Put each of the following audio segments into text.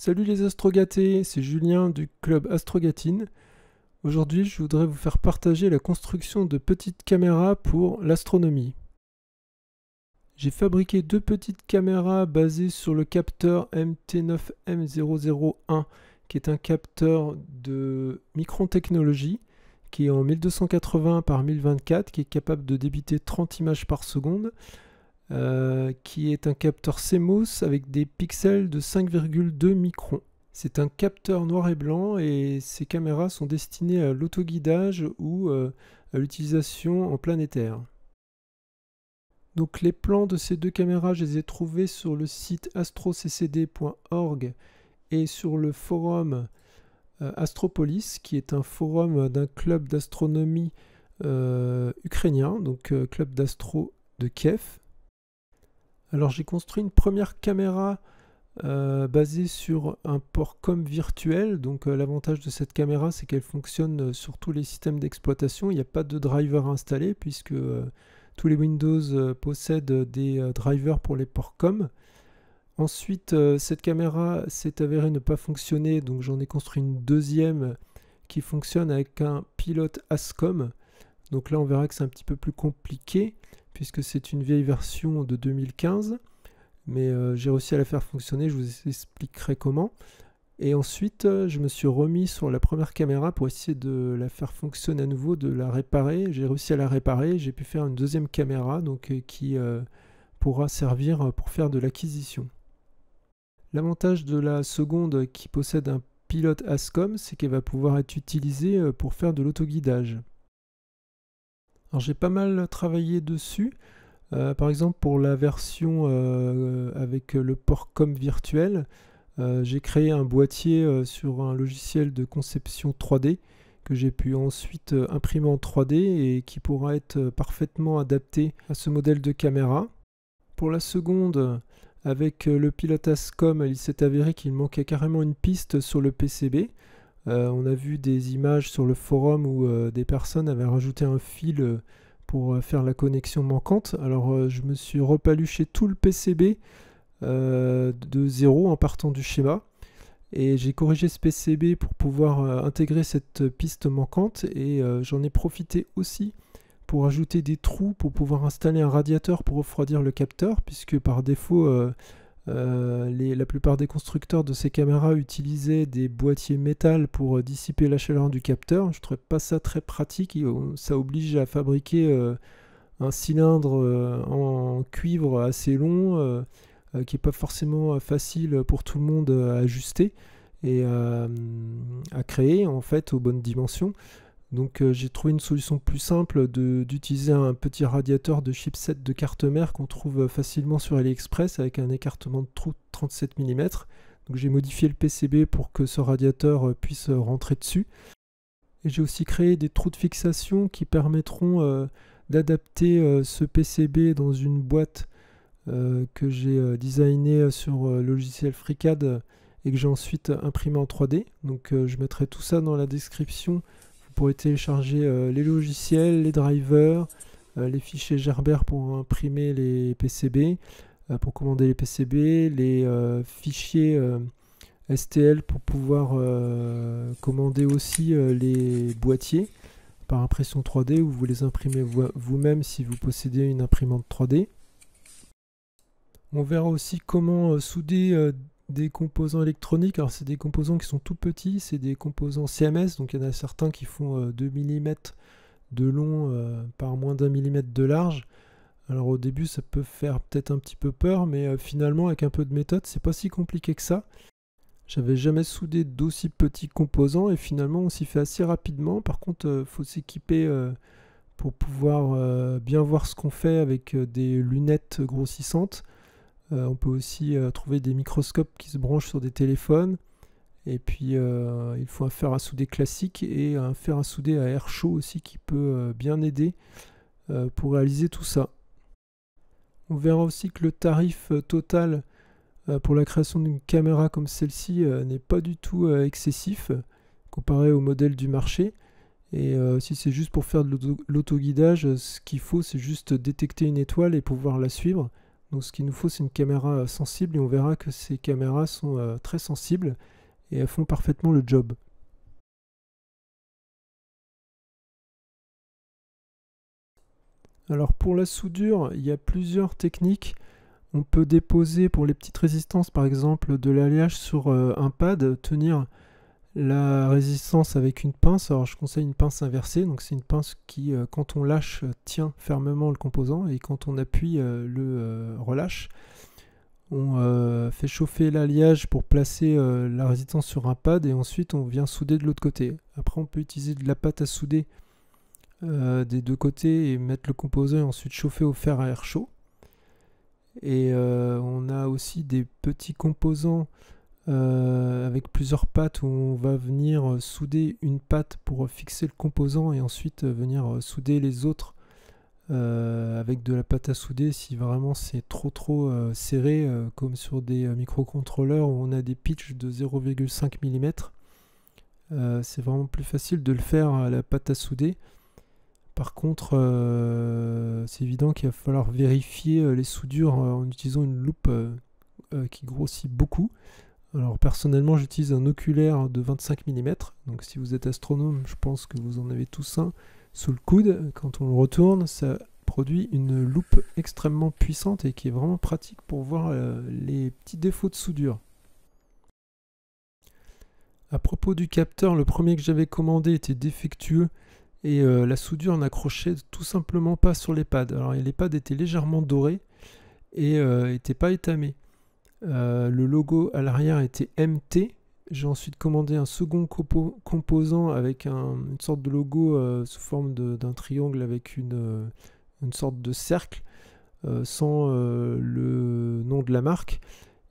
Salut les astrogatés, c'est Julien du club Astrogatine. Aujourd'hui, je voudrais vous faire partager la construction de petites caméras pour l'astronomie. J'ai fabriqué deux petites caméras basées sur le capteur MT9M001, qui est un capteur de Micron Technology, qui est en 1280 par 1024, qui est capable de débiter 30 images par seconde. Qui est un capteur CMOS avec des pixels de 5,2 microns. C'est un capteur noir et blanc et ces caméras sont destinées à l'autoguidage ou à l'utilisation en planétaire. Donc les plans de ces deux caméras, je les ai trouvés sur le site astroccd.org et sur le forum Astropolis, qui est un forum d'un club d'astronomie ukrainien, donc club d'astro de Kiev. Alors j'ai construit une première caméra basée sur un port COM virtuel. Donc l'avantage de cette caméra, c'est qu'elle fonctionne sur tous les systèmes d'exploitation. Il n'y a pas de driver installé puisque tous les Windows possèdent des drivers pour les ports COM. Ensuite, cette caméra s'est avérée ne pas fonctionner, donc j'en ai construit une deuxième qui fonctionne avec un pilote ASCOM. Donc là, on verra que c'est un petit peu plus compliqué puisque c'est une vieille version de 2015, mais j'ai réussi à la faire fonctionner, je vous expliquerai comment. Et ensuite, je me suis remis sur la première caméra pour essayer de la faire fonctionner à nouveau, de la réparer. J'ai réussi à la réparer, j'ai pu faire une deuxième caméra donc, qui pourra servir pour faire de l'acquisition. L'avantage de la seconde qui possède un pilote ASCOM, c'est qu'elle va pouvoir être utilisée pour faire de l'autoguidage. Alors j'ai pas mal travaillé dessus, par exemple pour la version avec le port COM virtuel, j'ai créé un boîtier sur un logiciel de conception 3D que j'ai pu ensuite imprimer en 3D et qui pourra être parfaitement adapté à ce modèle de caméra. Pour la seconde, avec le pilote ASCOM, il s'est avéré qu'il manquait carrément une piste sur le PCB. On a vu des images sur le forum où des personnes avaient rajouté un fil pour faire la connexion manquante. Alors je me suis repaluché tout le PCB de zéro en partant du schéma. Et j'ai corrigé ce PCB pour pouvoir intégrer cette piste manquante. Et j'en ai profité aussi pour ajouter des trous pour pouvoir installer un radiateur pour refroidir le capteur. Puisque par défaut... la plupart des constructeurs de ces caméras utilisaient des boîtiers métal pour dissiper la chaleur du capteur. Je ne trouvais pas ça très pratique. Ça oblige à fabriquer un cylindre en cuivre assez long qui n'est pas forcément facile pour tout le monde à ajuster et à créer en fait aux bonnes dimensions. Donc j'ai trouvé une solution plus simple d'utiliser un petit radiateur de chipset de carte mère qu'on trouve facilement sur AliExpress avec un écartement de trou de 37 mm. Donc j'ai modifié le PCB pour que ce radiateur puisse rentrer dessus. Et j'ai aussi créé des trous de fixation qui permettront d'adapter ce PCB dans une boîte que j'ai designé sur le logiciel FreeCAD et que j'ai ensuite imprimé en 3D. Donc je mettrai tout ça dans la description. Vous pourrez télécharger les logiciels, les drivers, les fichiers Gerber pour imprimer les PCB, pour commander les PCB, les fichiers STL pour pouvoir commander aussi les boîtiers par impression 3D ou vous les imprimez vous-même si vous possédez une imprimante 3D. On verra aussi comment souder des composants électroniques. Alors c'est des composants qui sont tout petits, c'est des composants CMS, donc il y en a certains qui font 2 mm de long par moins d'1 mm de large. Alors au début ça peut faire peut-être un petit peu peur, mais finalement avec un peu de méthode c'est pas si compliqué que ça. J'avais jamais soudé d'aussi petits composants et finalement on s'y fait assez rapidement. Par contre faut s'équiper pour pouvoir bien voir ce qu'on fait avec des lunettes grossissantes. On peut aussi trouver des microscopes qui se branchent sur des téléphones. Et puis il faut un fer à souder classique et un fer à souder à air chaud aussi qui peut bien aider pour réaliser tout ça. On verra aussi que le tarif total pour la création d'une caméra comme celle-ci n'est pas du tout excessif comparé au modèle du marché. Et si c'est juste pour faire de l'autoguidage, ce qu'il faut c'est juste détecter une étoile et pouvoir la suivre. Donc ce qu'il nous faut, c'est une caméra sensible, et on verra que ces caméras sont très sensibles et elles font parfaitement le job. Alors pour la soudure, il y a plusieurs techniques. On peut déposer pour les petites résistances, par exemple, de l'alliage sur un pad, tenir la résistance avec une pince. Alors je conseille une pince inversée, donc c'est une pince qui, quand on lâche, tient fermement le composant, et quand on appuie, le relâche. On fait chauffer l'alliage pour placer la résistance sur un pad, et ensuite on vient souder de l'autre côté. Après on peut utiliser de la pâte à souder des deux côtés et mettre le composant et ensuite chauffer au fer à air chaud. Et on a aussi des petits composants avec plusieurs pattes où on va venir souder une patte pour fixer le composant, et ensuite venir souder les autres avec de la pâte à souder si vraiment c'est trop serré, comme sur des microcontrôleurs où on a des pitchs de 0,5 mm. C'est vraiment plus facile de le faire à la pâte à souder. Par contre, c'est évident qu'il va falloir vérifier les soudures en utilisant une loupe qui grossit beaucoup. Alors personnellement, j'utilise un oculaire de 25 mm. Donc si vous êtes astronome, je pense que vous en avez tous un sous le coude. Quand on le retourne, ça produit une loupe extrêmement puissante et qui est vraiment pratique pour voir les petits défauts de soudure. À propos du capteur, le premier que j'avais commandé était défectueux. Et la soudure n'accrochait tout simplement pas sur les pads. Alors les pads étaient légèrement dorés et n'étaient pas étamés. Le logo à l'arrière était MT. J'ai ensuite commandé un second composant avec une sorte de logo sous forme d'un triangle avec une sorte de cercle sans le nom de la marque,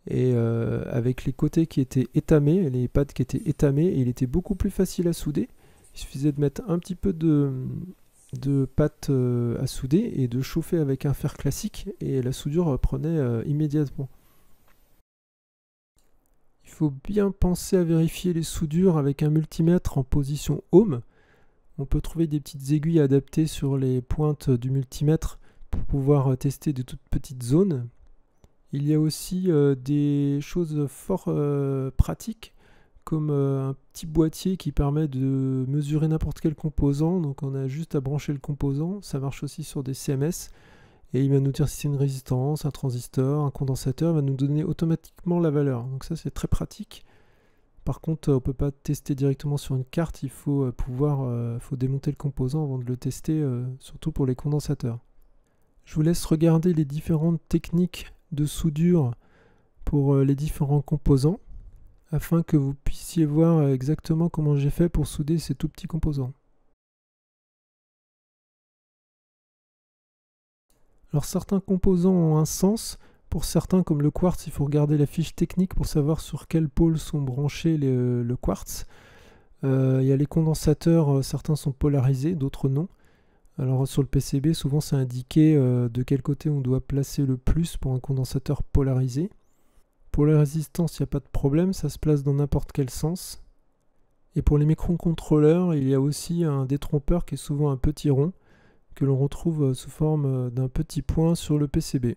et avec les côtés qui étaient étamés, les pads qui étaient étamés, et il était beaucoup plus facile à souder. Il suffisait de mettre un petit peu de pâte à souder et de chauffer avec un fer classique, et la soudure prenait immédiatement. Il faut bien penser à vérifier les soudures avec un multimètre en position ohm. On peut trouver des petites aiguilles adaptées sur les pointes du multimètre pour pouvoir tester de toutes petites zones. Il y a aussi des choses fort pratiques, comme un petit boîtier qui permet de mesurer n'importe quel composant. Donc on a juste à brancher le composant. Ça marche aussi sur des CMS, et il va nous dire si c'est une résistance, un transistor, un condensateur. Il va nous donner automatiquement la valeur. Donc ça, c'est très pratique. Par contre, on ne peut pas tester directement sur une carte. Il faut faut démonter le composant avant de le tester, surtout pour les condensateurs. Je vous laisse regarder les différentes techniques de soudure pour les différents composants, afin que vous puissiez voir exactement comment j'ai fait pour souder ces tout petits composants. Alors certains composants ont un sens. Pour certains, comme le quartz, il faut regarder la fiche technique pour savoir sur quel pôle sont branchés le quartz. Il y a les condensateurs, certains sont polarisés, d'autres non. Alors sur le PCB, souvent c'est indiqué de quel côté on doit placer le plus pour un condensateur polarisé. Pour les résistances, il n'y a pas de problème, ça se place dans n'importe quel sens. Et pour les microcontrôleurs, il y a aussi un détrompeur qui est souvent un petit rond, que l'on retrouve sous forme d'un petit point sur le PCB.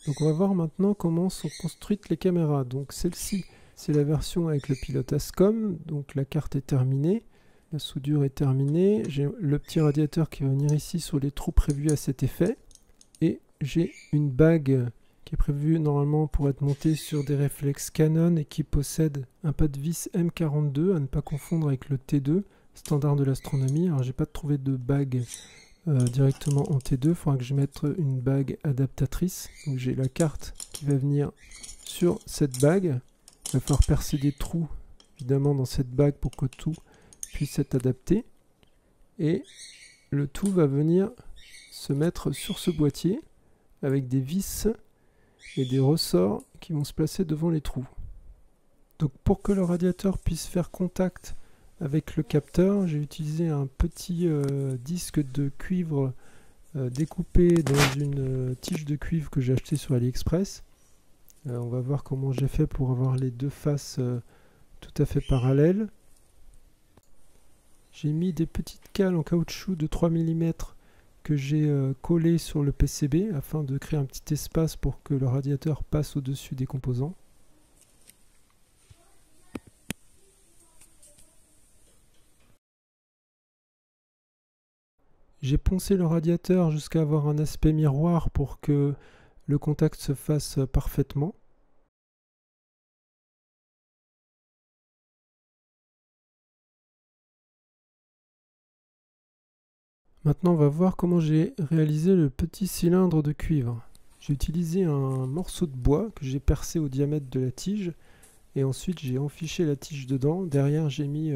Donc on va voir maintenant comment sont construites les caméras. Donc celle-ci, c'est la version avec le pilote Ascom. Donc la carte est terminée, la soudure est terminée. J'ai le petit radiateur qui va venir ici sur les trous prévus à cet effet. Et j'ai une bague qui est prévue normalement pour être montée sur des réflexes Canon et qui possède un pas de vis M42 à ne pas confondre avec le T2, standard de l'astronomie. Alors j'ai pas trouvé de bague directement en T2, il faudra que je mette une bague adaptatrice. Donc j'ai la carte qui va venir sur cette bague. Il va falloir percer des trous évidemment dans cette bague pour que tout puisse être adapté. Et le tout va venir se mettre sur ce boîtier avec des vis et des ressorts qui vont se placer devant les trous. Donc pour que le radiateur puisse faire contact avec le capteur, j'ai utilisé un petit disque de cuivre découpé dans une tige de cuivre que j'ai acheté sur AliExpress. On va voir comment j'ai fait pour avoir les deux faces tout à fait parallèles. J'ai mis des petites cales en caoutchouc de 3 mm que j'ai collées sur le PCB afin de créer un petit espace pour que le radiateur passe au-dessus des composants. J'ai poncé le radiateur jusqu'à avoir un aspect miroir pour que le contact se fasse parfaitement. Maintenant, on va voir comment j'ai réalisé le petit cylindre de cuivre. J'ai utilisé un morceau de bois que j'ai percé au diamètre de la tige et ensuite j'ai enfiché la tige dedans. Derrière, j'ai mis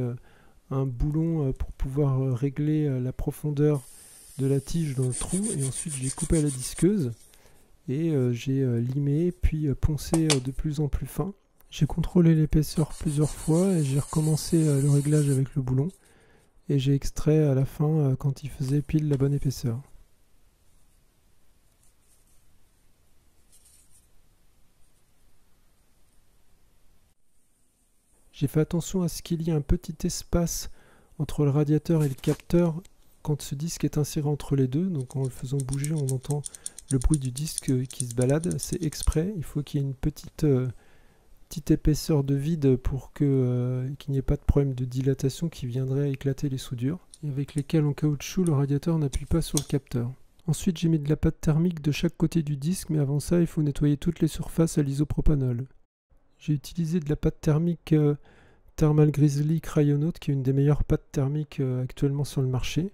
un boulon pour pouvoir régler la profondeur de la tige dans le trou et ensuite j'ai coupé à la disqueuse et j'ai limé puis poncé de plus en plus fin. J'ai contrôlé l'épaisseur plusieurs fois et j'ai recommencé le réglage avec le boulon et j'ai extrait à la fin quand il faisait pile la bonne épaisseur. J'ai fait attention à ce qu'il y ait un petit espace entre le radiateur et le capteur quand ce disque est inséré entre les deux. Donc en le faisant bouger, on entend le bruit du disque qui se balade. C'est exprès, il faut qu'il y ait une petite épaisseur de vide pour qu'il n'y ait pas de problème de dilatation qui viendrait éclater les soudures. Et avec les cales en caoutchouc, le radiateur n'appuie pas sur le capteur. Ensuite, j'ai mis de la pâte thermique de chaque côté du disque, mais avant ça, il faut nettoyer toutes les surfaces à l'isopropanol. J'ai utilisé de la pâte thermique Thermal Grizzly Cryonaut, qui est une des meilleures pâtes thermiques actuellement sur le marché,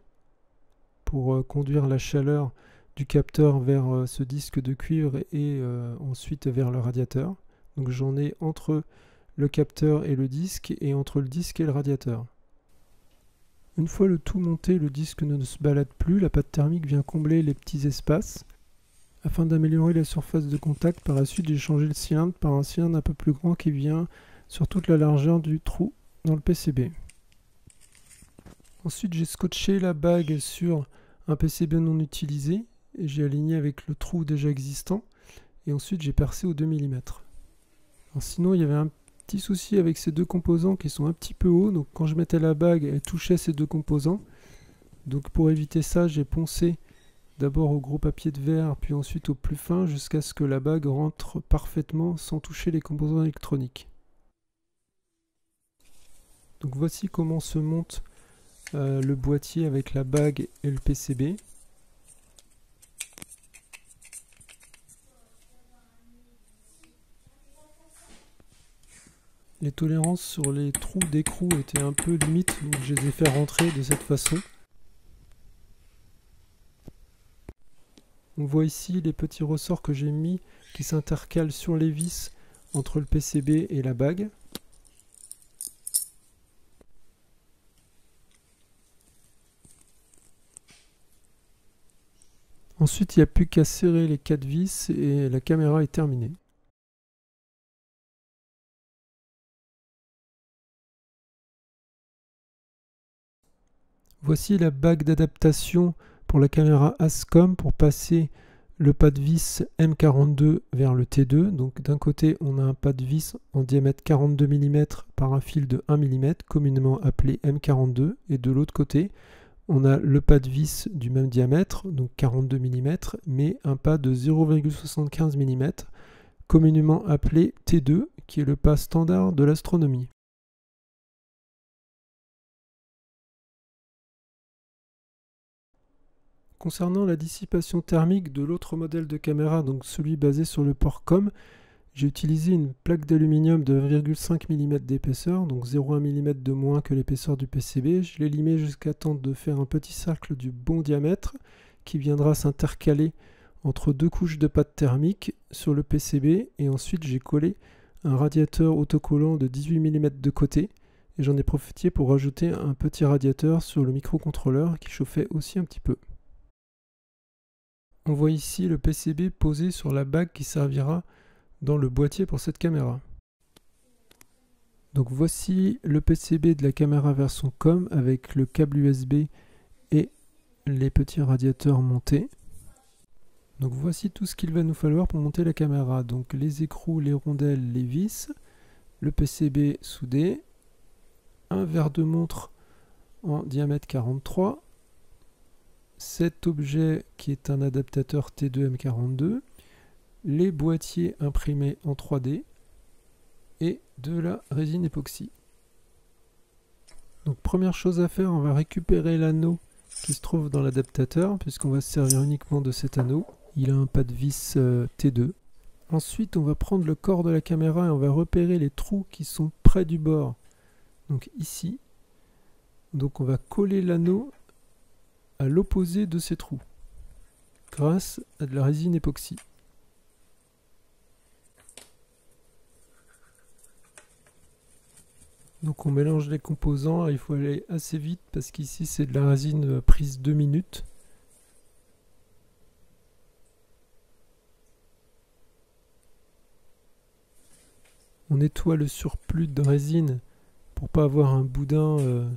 pour conduire la chaleur du capteur vers ce disque de cuivre et ensuite vers le radiateur. Donc j'en ai entre le capteur et le disque et entre le disque et le radiateur. Une fois le tout monté, le disque ne se balade plus, la pâte thermique vient combler les petits espaces. Afin d'améliorer la surface de contact, par la suite j'ai changé le cylindre par un cylindre un peu plus grand qui vient sur toute la largeur du trou dans le PCB. Ensuite j'ai scotché la bague sur un PCB non utilisé et j'ai aligné avec le trou déjà existant et ensuite j'ai percé au 2 mm. Alors sinon il y avait un petit souci avec ces deux composants qui sont un petit peu hauts, donc quand je mettais la bague elle touchait ces deux composants. Donc pour éviter ça j'ai poncé d'abord au gros papier de verre puis ensuite au plus fin jusqu'à ce que la bague rentre parfaitement sans toucher les composants électroniques. Donc voici comment se monte le boîtier avec la bague et le PCB. Les tolérances sur les trous d'écrou étaient un peu limites, donc je les ai fait rentrer de cette façon. On voit ici les petits ressorts que j'ai mis qui s'intercalent sur les vis entre le PCB et la bague. Ensuite, il n'y a plus qu'à serrer les 4 vis et la caméra est terminée. Voici la bague d'adaptation pour la caméra Ascom pour passer le pas de vis M42 vers le T2. Donc d'un côté, on a un pas de vis en diamètre 42 mm par un fil de 1 mm, communément appelé M42, et de l'autre côté, on a le pas de vis du même diamètre, donc 42 mm, mais un pas de 0,75 mm, communément appelé T2, qui est le pas standard de l'astronomie. Concernant la dissipation thermique de l'autre modèle de caméra, donc celui basé sur le port COM, j'ai utilisé une plaque d'aluminium de 1,5 mm d'épaisseur, donc 0,1 mm de moins que l'épaisseur du PCB. Je l'ai limé jusqu'à temps de faire un petit cercle du bon diamètre qui viendra s'intercaler entre deux couches de pâte thermique sur le PCB, et ensuite j'ai collé un radiateur autocollant de 18 mm de côté, et j'en ai profité pour rajouter un petit radiateur sur le microcontrôleur qui chauffait aussi un petit peu. On voit ici le PCB posé sur la bague qui servira dans le boîtier pour cette caméra. Donc voici le PCB de la caméra version COM avec le câble USB et les petits radiateurs montés. Donc voici tout ce qu'il va nous falloir pour monter la caméra. Donc les écrous, les rondelles, les vis, le PCB soudé, un verre de montre en diamètre 43, cet objet qui est un adaptateur T2M42, les boîtiers imprimés en 3D et de la résine époxy. Donc première chose à faire, on va récupérer l'anneau qui se trouve dans l'adaptateur, puisqu'on va se servir uniquement de cet anneau. Il a un pas de vis T2. Ensuite, on va prendre le corps de la caméra et on va repérer les trous qui sont près du bord. Donc ici. Donc on va coller l'anneau à l'opposé de ces trous, grâce à de la résine époxy. Donc on mélange les composants, il faut aller assez vite parce qu'ici c'est de la résine prise 2 minutes. On nettoie le surplus de résine pour pas avoir un boudin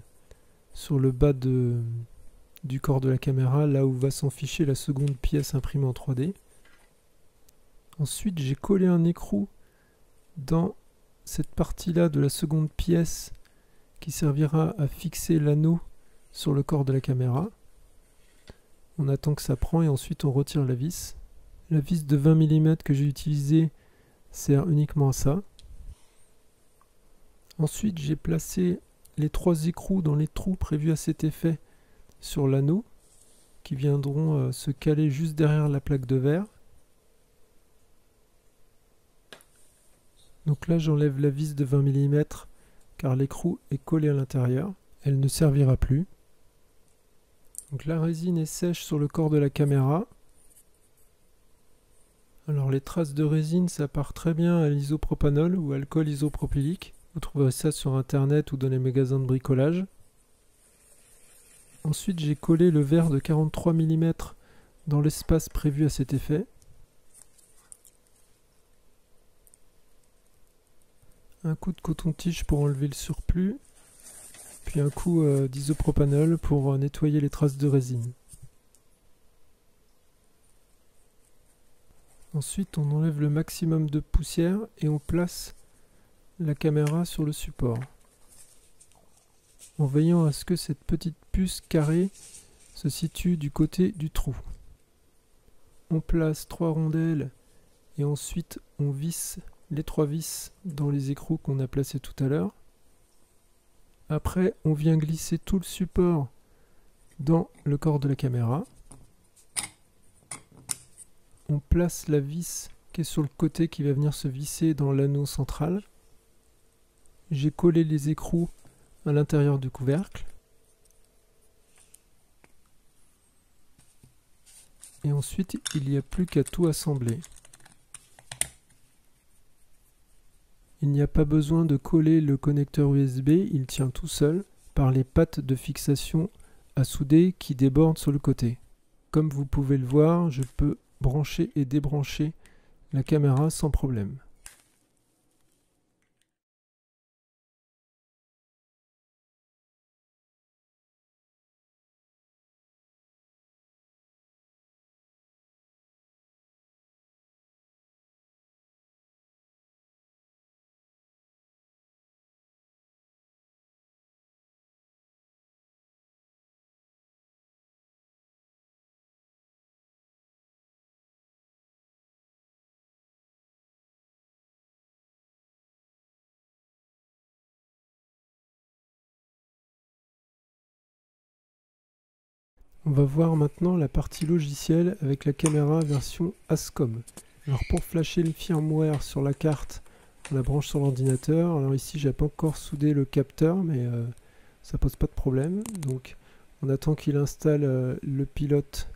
sur le bas du corps de la caméra, là où va s'enficher la seconde pièce imprimée en 3D. Ensuite j'ai collé un écrou dans cette partie-là de la seconde pièce qui servira à fixer l'anneau sur le corps de la caméra. On attend que ça prend et ensuite on retire la vis. La vis de 20 mm que j'ai utilisée sert uniquement à ça. Ensuite j'ai placé les 3 écrous dans les trous prévus à cet effet sur l'anneau qui viendront se caler juste derrière la plaque de verre. Donc là j'enlève la vis de 20 mm car l'écrou est collé à l'intérieur, elle ne servira plus. Donc la résine est sèche sur le corps de la caméra. Alors les traces de résine, ça part très bien à l'isopropanol ou alcool isopropylique. Vous trouverez ça sur internet ou dans les magasins de bricolage. Ensuite j'ai collé le verre de 43 mm dans l'espace prévu à cet effet. Un coup de coton-tige pour enlever le surplus, puis un coup d'isopropanol pour nettoyer les traces de résine. Ensuite on enlève le maximum de poussière et on place la caméra sur le support, en veillant à ce que cette petite puce carrée se situe du côté du trou. On place 3 rondelles et ensuite on visse les 3 vis dans les écrous qu'on a placés tout à l'heure. Après, on vient glisser tout le support dans le corps de la caméra. On place la vis qui est sur le côté qui va venir se visser dans l'anneau central. J'ai collé les écrous à l'intérieur du couvercle. Et ensuite, il n'y a plus qu'à tout assembler. Il n'y a pas besoin de coller le connecteur USB, il tient tout seul par les pattes de fixation à souder qui débordent sur le côté. Comme vous pouvez le voir, je peux brancher et débrancher la caméra sans problème. On va voir maintenant la partie logicielle avec la caméra version ASCOM. Alors pour flasher le firmware sur la carte, on la branche sur l'ordinateur. Alors ici j'ai pas encore soudé le capteur, mais ça pose pas de problème. Donc on attend qu'il installe le pilote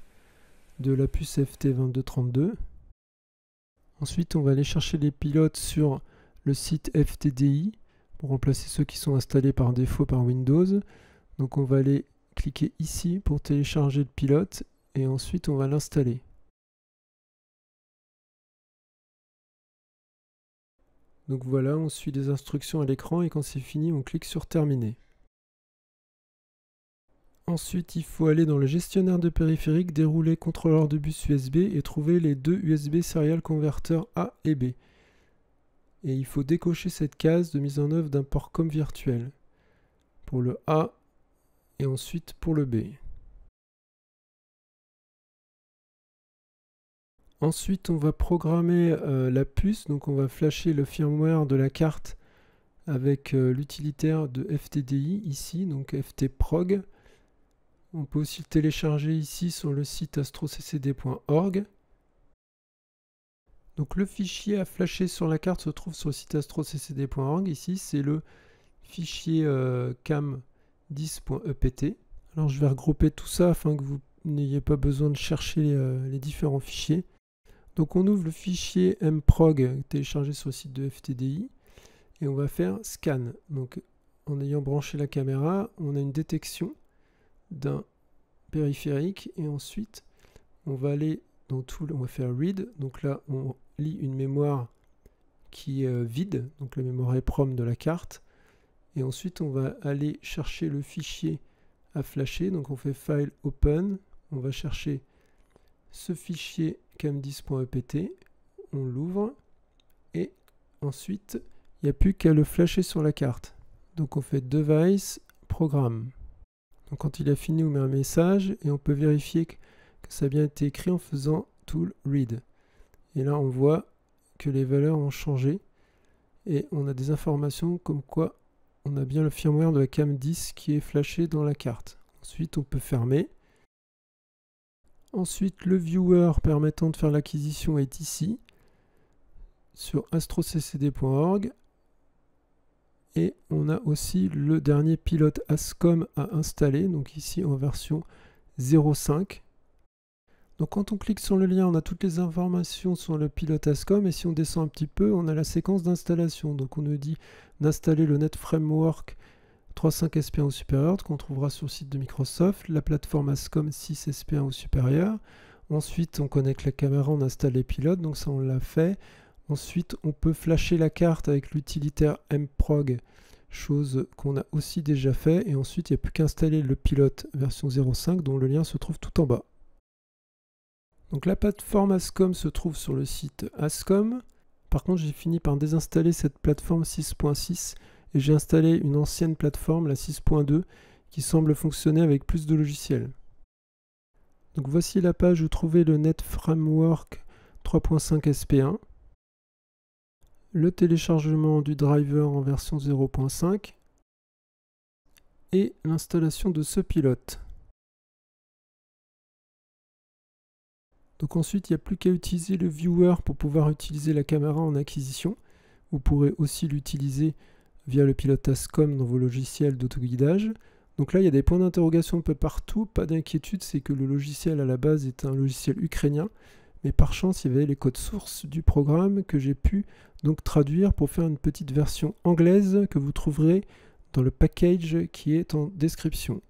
de la puce FT2232. Ensuite on va aller chercher les pilotes sur le site FTDI pour remplacer ceux qui sont installés par défaut par Windows. Donc on va aller cliquer ici pour télécharger le pilote et ensuite on va l'installer. Donc voilà, on suit les instructions à l'écran et quand c'est fini, on clique sur terminer. Ensuite, il faut aller dans le gestionnaire de périphériques, dérouler contrôleur de bus USB et trouver les deux USB Serial Converter A et B. Et il faut décocher cette case de mise en œuvre d'un port COM virtuel pour le A et ensuite pour le B. Ensuite, on va programmer la puce, donc on va flasher le firmware de la carte avec l'utilitaire de FTDI ici, donc ftprog. On peut aussi le télécharger ici sur le site astroccd.org. Donc le fichier à flasher sur la carte se trouve sur le site astroccd.org. Ici, c'est le fichier cam10.ept. Alors je vais regrouper tout ça afin que vous n'ayez pas besoin de chercher les différents fichiers. Donc on ouvre le fichier mprog téléchargé sur le site de FTDI et on va faire scan. Donc en ayant branché la caméra, on a une détection d'un périphérique et ensuite on va aller dans Tool, on va faire read. Donc là on lit une mémoire qui est vide, donc la mémoire EEPROM de la carte. Et ensuite on va aller chercher le fichier à flasher. Donc on fait file open, on va chercher ce fichier cam10.ept, on l'ouvre et ensuite il n'y a plus qu'à le flasher sur la carte. Donc on fait device programme. Donc quand il a fini, on met un message et on peut vérifier que ça a bien été écrit en faisant tool read. Et là on voit que les valeurs ont changé et on a des informations comme quoi on a bien le firmware de la cam10 qui est flashé dans la carte. Ensuite on peut fermer. Ensuite, le viewer permettant de faire l'acquisition est ici, sur astroccd.org. Et on a aussi le dernier pilote ASCOM à installer, donc ici en version 0.5. Donc quand on clique sur le lien, on a toutes les informations sur le pilote ASCOM. Et si on descend un petit peu, on a la séquence d'installation. Donc on nous dit d'installer le Net Framework 3.5 SP1 ou supérieur qu'on trouvera sur le site de Microsoft, la plateforme ASCOM 6 SP1 ou supérieur. Ensuite, on connecte la caméra, on installe les pilotes, donc ça on l'a fait. Ensuite, on peut flasher la carte avec l'utilitaire mprog, chose qu'on a aussi déjà fait. Et ensuite, il n'y a plus qu'à installer le pilote version 0.5 dont le lien se trouve tout en bas. Donc la plateforme ASCOM se trouve sur le site ASCOM. Par contre, j'ai fini par désinstaller cette plateforme 6.6 et j'ai installé une ancienne plateforme, la 6.2, qui semble fonctionner avec plus de logiciels. Donc voici la page où trouver le Net Framework 3.5 SP1, le téléchargement du driver en version 0.5 et l'installation de ce pilote. Donc ensuite, il n'y a plus qu'à utiliser le viewer pour pouvoir utiliser la caméra en acquisition. Vous pourrez aussi l'utiliser via le pilote ASCOM dans vos logiciels d'autoguidage. Donc là, il y a des points d'interrogation un peu partout. Pas d'inquiétude, c'est que le logiciel à la base est un logiciel ukrainien. Mais par chance, il y avait les codes sources du programme que j'ai pu donc traduire pour faire une petite version anglaise que vous trouverez dans le package qui est en description.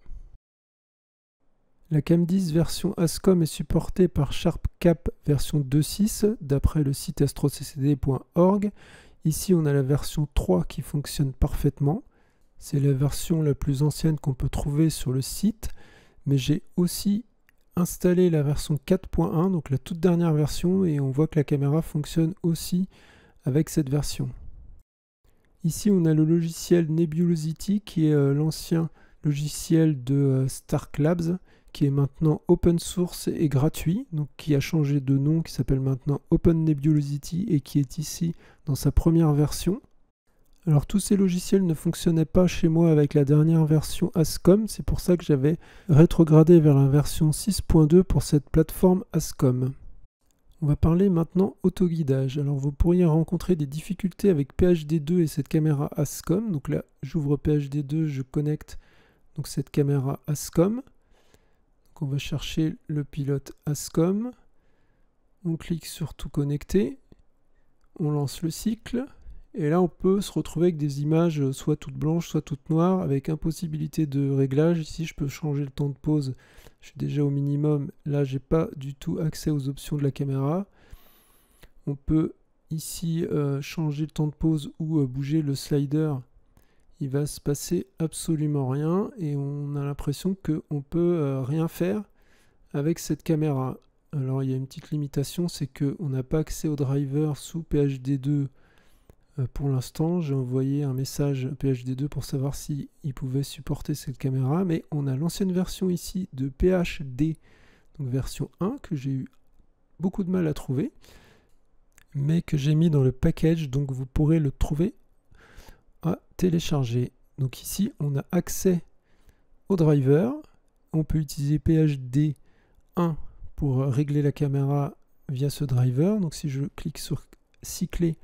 La cam10 version ASCOM est supportée par SharpCap version 2.6 d'après le site astroccd.org. Ici, on a la version 3 qui fonctionne parfaitement. C'est la version la plus ancienne qu'on peut trouver sur le site. Mais j'ai aussi installé la version 4.1, donc la toute dernière version, et on voit que la caméra fonctionne aussi avec cette version. Ici, on a le logiciel Nebulosity, qui est l'ancien logiciel de Stark Labs, qui est maintenant open source et gratuit, donc qui a changé de nom, qui s'appelle maintenant Open Nebulosity et qui est ici dans sa première version. Alors tous ces logiciels ne fonctionnaient pas chez moi avec la dernière version Ascom, c'est pour ça que j'avais rétrogradé vers la version 6.2 pour cette plateforme Ascom. On va parler maintenant autoguidage. Alors vous pourriez rencontrer des difficultés avec PHD2 et cette caméra Ascom. Donc là j'ouvre PHD2, je connecte donc cette caméra Ascom. Donc on va chercher le pilote Ascom. On clique sur tout connecter. On lance le cycle. Et là, on peut se retrouver avec des images soit toutes blanches, soit toutes noires, avec impossibilité de réglage. Ici, je peux changer le temps de pause. Je suis déjà au minimum. Là, j'ai pas du tout accès aux options de la caméra. On peut ici changer le temps de pause ou bouger le slider. Il va se passer absolument rien et on a l'impression qu'on peut rien faire avec cette caméra. Alors, il y a une petite limitation, c'est qu'on n'a pas accès au driver sous PHD2. Pour l'instant, j'ai envoyé un message à PHD2 pour savoir s'il pouvait supporter cette caméra, mais on a l'ancienne version ici de PHD, donc version 1, que j'ai eu beaucoup de mal à trouver, mais que j'ai mis dans le package, donc vous pourrez le trouver à télécharger. Donc ici, on a accès au driver, on peut utiliser PHD 1 pour régler la caméra via ce driver, donc si je clique sur cycler,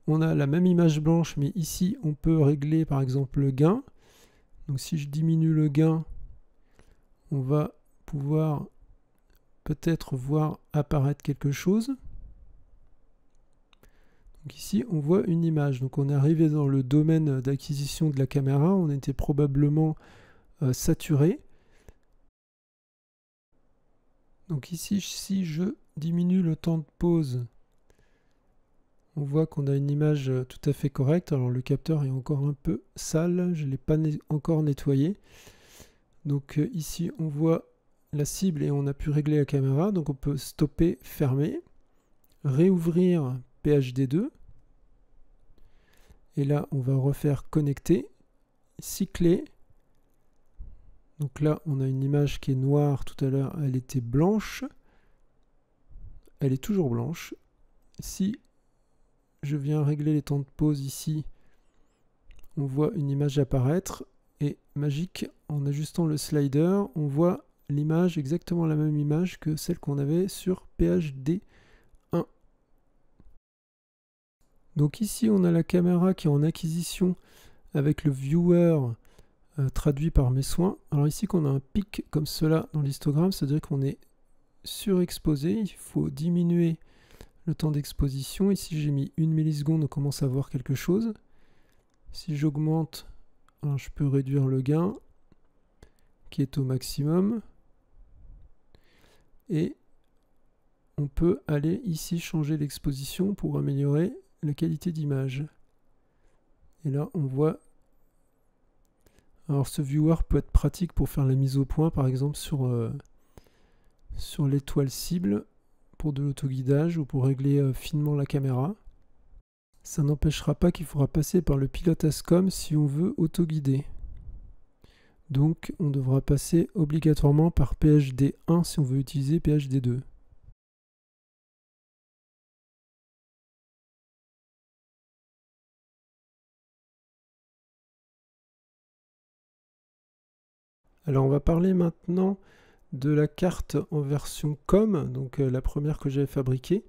on a la même image blanche, mais ici, on peut régler par exemple le gain. Donc si je diminue le gain, on va pouvoir peut-être voir apparaître quelque chose. Donc ici, on voit une image. Donc on est arrivé dans le domaine d'acquisition de la caméra. On était probablement saturé. Donc ici, si je diminue le temps de pause, on voit qu'on a une image tout à fait correcte. Alors le capteur est encore un peu sale, je ne l'ai pas encore nettoyé. Donc ici on voit la cible et on a pu régler la caméra. Donc on peut stopper, fermer, réouvrir PHD2. Et là on va refaire connecter, cycler. Donc là on a une image qui est noire, tout à l'heure elle était blanche. Elle est toujours blanche. Si je viens régler les temps de pause ici, on voit une image apparaître et magique, en ajustant le slider, on voit l'image, exactement la même image que celle qu'on avait sur PHD 1. Donc ici on a la caméra qui est en acquisition avec le viewer traduit par mes soins. Alors ici qu'on a un pic comme cela dans l'histogramme, c'est-à-dire qu'on est surexposé, il faut diminuer le temps d'exposition. Ici j'ai mis 1 milliseconde, on commence à voir quelque chose. Si j'augmente, je peux réduire le gain qui est au maximum. Et on peut aller ici changer l'exposition pour améliorer la qualité d'image. Et là on voit. Alors ce viewer peut être pratique pour faire la mise au point, par exemple sur l'étoile cible, pour de l'autoguidage ou pour régler finement la caméra. Ça n'empêchera pas qu'il faudra passer par le pilote Ascom si on veut autoguider. Donc on devra passer obligatoirement par PHD 1 si on veut utiliser PHD 2. Alors on va parler maintenant de la carte en version COM, donc la première que j'avais fabriquée.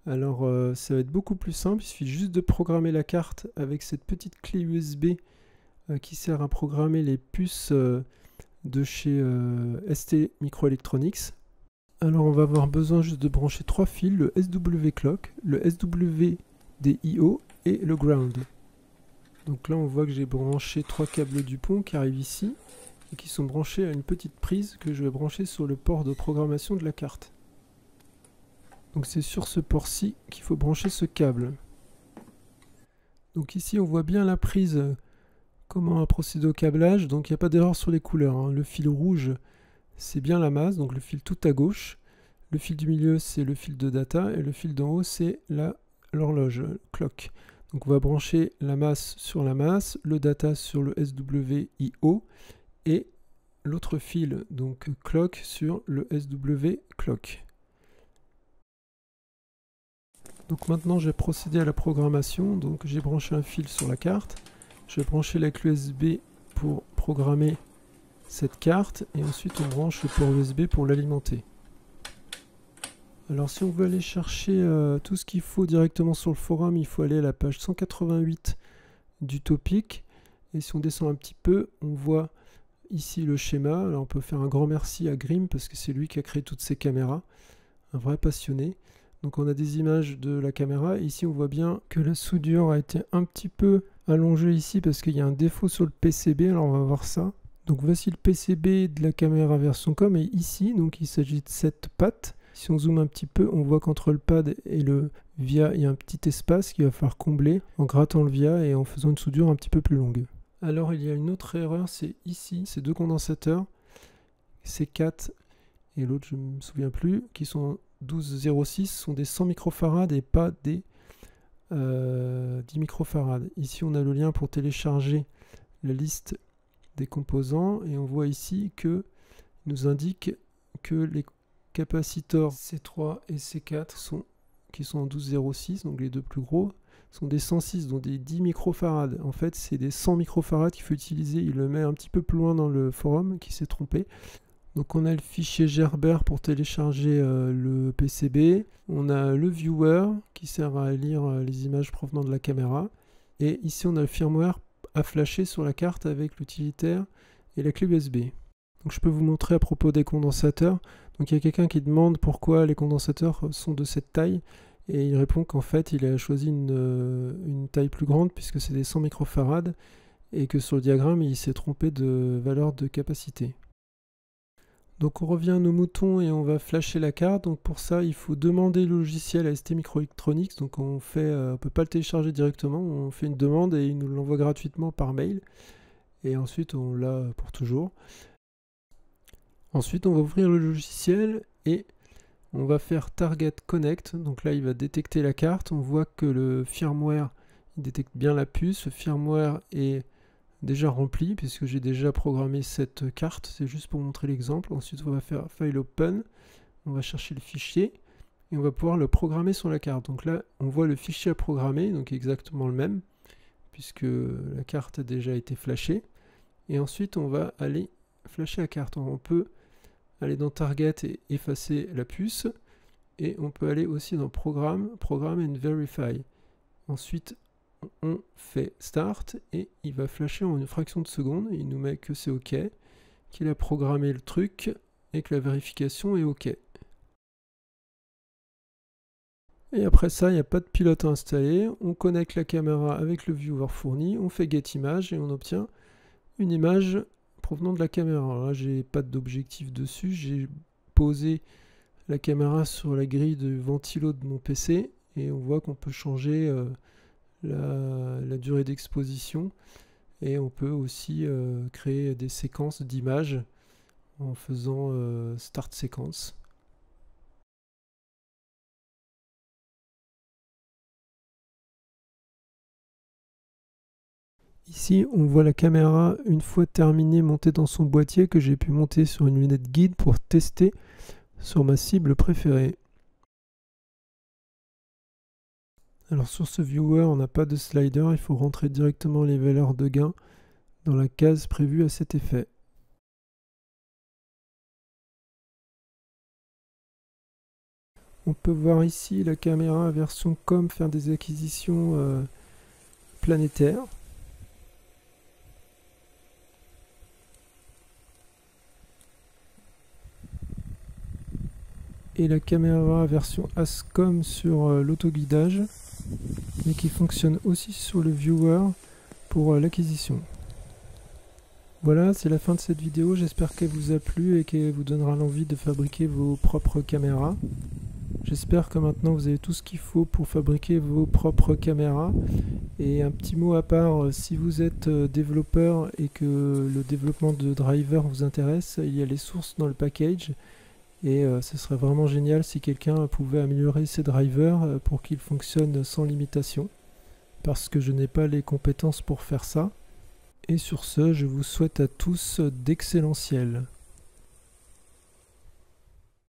Alors ça va être beaucoup plus simple, il suffit juste de programmer la carte avec cette petite clé USB qui sert à programmer les puces de chez ST Microelectronics. Alors on va avoir besoin juste de brancher 3 fils, le SW Clock, le SWDIO et le Ground. Donc là on voit que j'ai branché 3 câbles du pont qui arrivent ici et qui sont branchés à une petite prise que je vais brancher sur le port de programmation de la carte. Donc c'est sur ce port-ci qu'il faut brancher ce câble. Donc ici on voit bien la prise, comment procéder au câblage. Donc il n'y a pas d'erreur sur les couleurs, hein. Le fil rouge c'est bien la masse, donc le fil tout à gauche. Le fil du milieu c'est le fil de data et le fil d'en haut c'est l'horloge, clock. Donc on va brancher la masse sur la masse, le data sur le SWIO et l'autre fil, donc clock, sur le SW clock. Donc maintenant j'ai procédé à la programmation, donc j'ai branché un fil sur la carte, je vais brancher la clé USB pour programmer cette carte et ensuite on branche le port USB pour l'alimenter. Alors si on veut aller chercher tout ce qu'il faut directement sur le forum, il faut aller à la page 188 du topic et si on descend un petit peu, on voit ici le schéma. Alors on peut faire un grand merci à Grim parce que c'est lui qui a créé toutes ces caméras, un vrai passionné. Donc on a des images de la caméra. Ici on voit bien que la soudure a été un petit peu allongée ici parce qu'il y a un défaut sur le PCB. Alors on va voir ça. Donc voici le PCB de la caméra version com et ici donc il s'agit de cette patte. Si on zoome un petit peu, on voit qu'entre le pad et le via, il y a un petit espace qu'il va falloir combler en grattant le via et en faisant une soudure un petit peu plus longue. Alors il y a une autre erreur, c'est ici, ces deux condensateurs, C4 et l'autre je ne me souviens plus, qui sont 12,06, sont des 100 microfarad et pas des 10 microfarad. Ici on a le lien pour télécharger la liste des composants et on voit ici que nous indique que les capaciteurs C3 et C4 qui sont en 12,06, donc les deux plus gros, sont des 106, donc des 10 microfarad. En fait, c'est des 100 microfarad qu'il faut utiliser. Il le met un petit peu plus loin dans le forum, qui s'est trompé. Donc on a le fichier Gerber pour télécharger le PCB. On a le viewer qui sert à lire les images provenant de la caméra. Et ici, on a le firmware à flasher sur la carte avec l'utilitaire et la clé USB. Donc je peux vous montrer à propos des condensateurs. Donc il y a quelqu'un qui demande pourquoi les condensateurs sont de cette taille et il répond qu'en fait il a choisi une taille plus grande puisque c'est des 100 microfarad et que sur le diagramme il s'est trompé de valeur de capacité. Donc on revient à nos moutons et on va flasher la carte. Donc pour ça il faut demander le logiciel à ST Microelectronics. Donc on peut pas le télécharger directement, on fait une demande et il nous l'envoie gratuitement par mail et ensuite on l'a pour toujours. Ensuite, on va ouvrir le logiciel et on va faire Target Connect. Donc là, il va détecter la carte. On voit que le firmware il détecte bien la puce. Le firmware est déjà rempli puisque j'ai déjà programmé cette carte. C'est juste pour montrer l'exemple. Ensuite, on va faire File Open. On va chercher le fichier et on va pouvoir le programmer sur la carte. Donc là, on voit le fichier à programmer, donc exactement le même puisque la carte a déjà été flashée. Et ensuite, on va aller flasher la carte. On peut aller dans Target et effacer la puce et on peut aller aussi dans Programme and Verify. Ensuite on fait Start et il va flasher en une fraction de seconde. Il nous met que c'est OK, qu'il a programmé le truc et que la vérification est OK. Et après ça, il n'y a pas de pilote à installer. On connecte la caméra avec le viewer fourni, on fait Get Image et on obtient une image provenant de la caméra. Alors là, j'ai pas d'objectif dessus, j'ai posé la caméra sur la grille de ventilo de mon PC et on voit qu'on peut changer la durée d'exposition et on peut aussi créer des séquences d'images en faisant Start Séquence. Ici, on voit la caméra, une fois terminée, montée dans son boîtier que j'ai pu monter sur une lunette guide pour tester sur ma cible préférée. Alors sur ce viewer, on n'a pas de slider, il faut rentrer directement les valeurs de gain dans la case prévue à cet effet. On peut voir ici la caméra version com faire des acquisitions planétaires. Et la caméra version ASCOM sur l'autoguidage, mais qui fonctionne aussi sur le viewer pour l'acquisition. Voilà, c'est la fin de cette vidéo, j'espère qu'elle vous a plu et qu'elle vous donnera l'envie de fabriquer vos propres caméras. J'espère que maintenant vous avez tout ce qu'il faut pour fabriquer vos propres caméras. Et un petit mot à part, si vous êtes développeur et que le développement de drivers vous intéresse, il y a les sources dans le package. Et ce serait vraiment génial si quelqu'un pouvait améliorer ces drivers pour qu'ils fonctionnent sans limitation. Parce que je n'ai pas les compétences pour faire ça. Et sur ce, je vous souhaite à tous d'excellents ciels.